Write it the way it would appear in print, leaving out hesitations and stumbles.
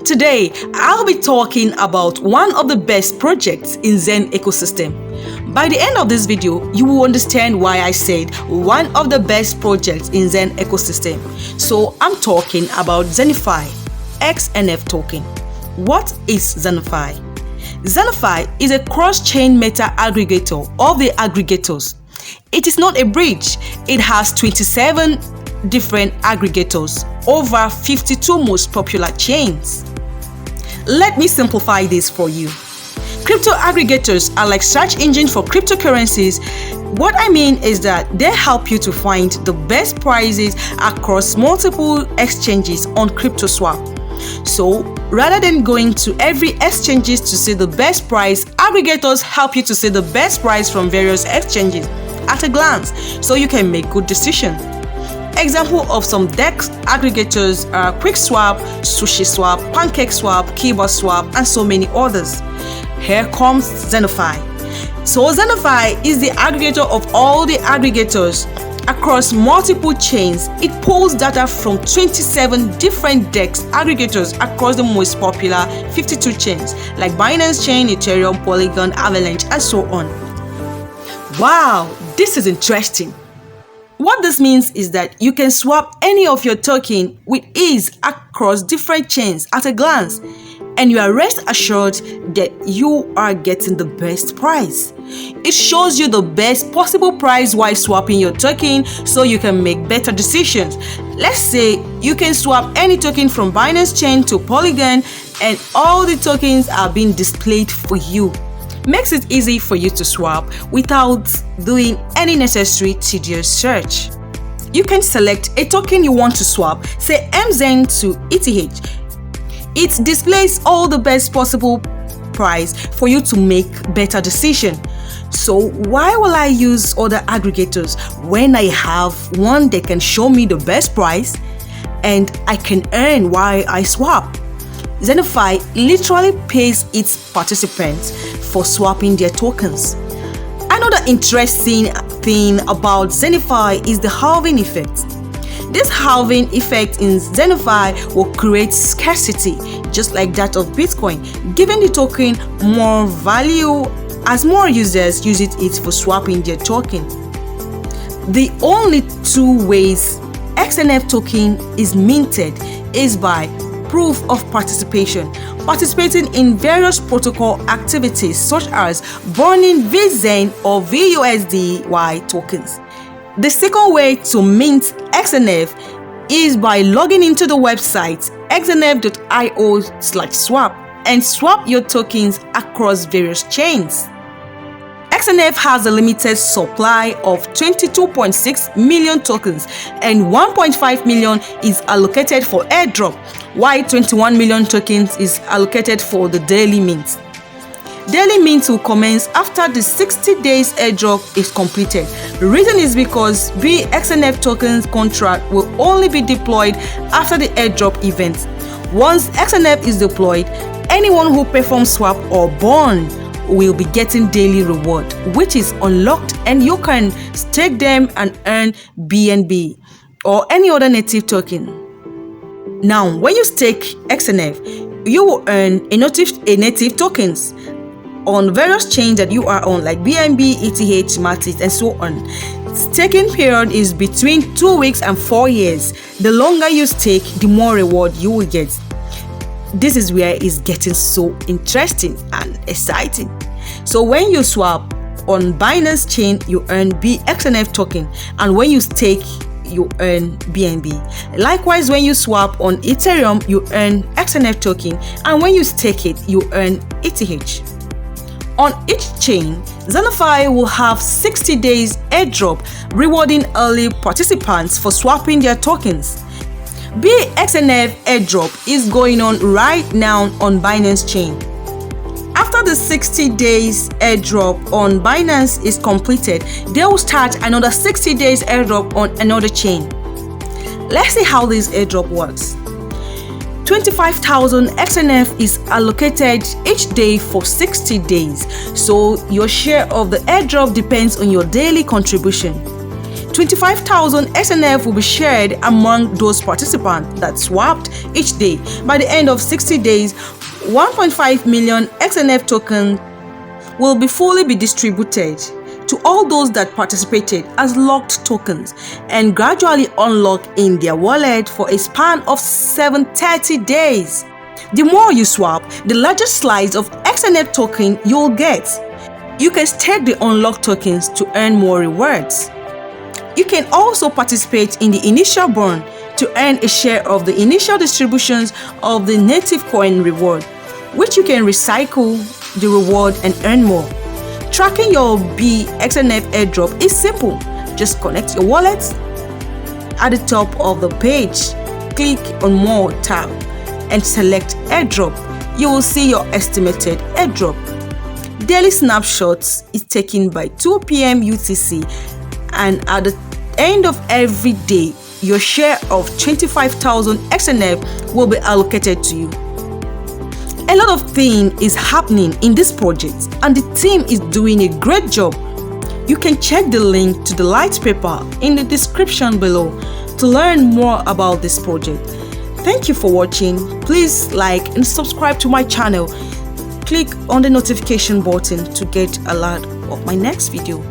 Today, I'll be talking about one of the best projects in Zen ecosystem. By the end of this video, you will understand why I said one of the best projects in Zen ecosystem. So I'm talking about Xenify, XNF token. What is Xenify? Xenify is a cross-chain meta aggregator of the aggregators. It is not a bridge. It has 27 different aggregators over 52 most popular chains. Let me simplify this for you. Crypto aggregators are like search engines for cryptocurrencies. What I mean is that they help you to find the best prices across multiple exchanges on CryptoSwap. So rather than going to every exchanges to see the best price, aggregators help you to see the best price from various exchanges at a glance so you can make good decisions. Example of some DEX aggregators are QuickSwap, SushiSwap, PancakeSwap, KibaSwap, and so many others. Here comes Xenify. So Xenify is the aggregator of all the aggregators across multiple chains. It pulls data from 27 different DEX aggregators across the most popular 52 chains like Binance Chain, Ethereum, Polygon, Avalanche, and so on. Wow, this is interesting. What this means is that you can swap any of your token with ease across different chains at a glance, and you are rest assured that you are getting the best price. It shows you the best possible price while swapping your token so you can make better decisions. Let's say you can swap any token from Binance Chain to Polygon and all the tokens are being displayed for you. Makes it easy for you to swap without doing any necessary tedious search. You can select a token you want to swap, say MZen to ETH. It displays all the best possible price for you to make better decision. So why will I use other aggregators when I have one that can show me the best price and I can earn while I swap? Xenify literally pays its participants for swapping their tokens. Another interesting thing about Xenify is the halving effect. This halving effect in Xenify will create scarcity, just like that of Bitcoin, giving the token more value as more users use it for swapping their token. The only two ways XNF token is minted is by proof of participation, participating in various protocol activities such as burning VZen or VUSDY tokens. The second way to mint XNF is by logging into the website xnf.io/swap and swap your tokens across various chains. XNF has a limited supply of 22.6 million tokens and 1.5 million is allocated for airdrop, while 21 million tokens is allocated for the daily mint. Daily mint will commence after the 60 days airdrop is completed. The reason is because XNF tokens contract will only be deployed after the airdrop event. Once XNF is deployed, anyone who performs swap or burn will be getting daily reward, which is unlocked, and you can stake them and earn BNB or any other native token. Now, when you stake XNF, you will earn a native tokens on various chains that you are on, like BNB, ETH, Matic, and so on. Staking period is between 2 weeks and 4 years. The longer you stake, the more reward you will get. This is where it's getting so interesting and exciting. So when you swap on Binance Chain, you earn XNF token, and when you stake, you earn BNB. Likewise, when you swap on Ethereum, you earn XNF token, and when you stake it, you earn ETH. On each chain, Xenify will have 60 days airdrop, rewarding early participants for swapping their tokens. XNF airdrop is going on right now on Binance Chain. After the 60 days airdrop on Binance is completed, they will start another 60 days airdrop on another chain. Let's see how this airdrop works. 25,000 XNF is allocated each day for 60 days, so your share of the airdrop depends on your daily contribution. 25,000 XNF will be shared among those participants that swapped each day. By the end of 60 days, 1.5 million XNF tokens will be distributed to all those that participated as locked tokens and gradually unlock in their wallet for a span of 730 days. The more you swap, the larger slice of XNF token you'll get. You can stake the unlocked tokens to earn more rewards. You can also participate in the initial burn to earn a share of the initial distributions of the native coin reward, which you can recycle the reward and earn more. Tracking your XNF airdrop is simple. Just connect your wallet. At the top of the page, click on More tab and select Airdrop. You will see your estimated airdrop. Daily snapshots is taken by 2 p.m. UTC, and at the end of every day, your share of 25,000 XNF will be allocated to you. A lot of things is happening in this project and the team is doing a great job. You can check the link to the light paper in the description below to learn more about this project. Thank you for watching. Please like and subscribe to my channel. Click on the notification button to get alert of my next video.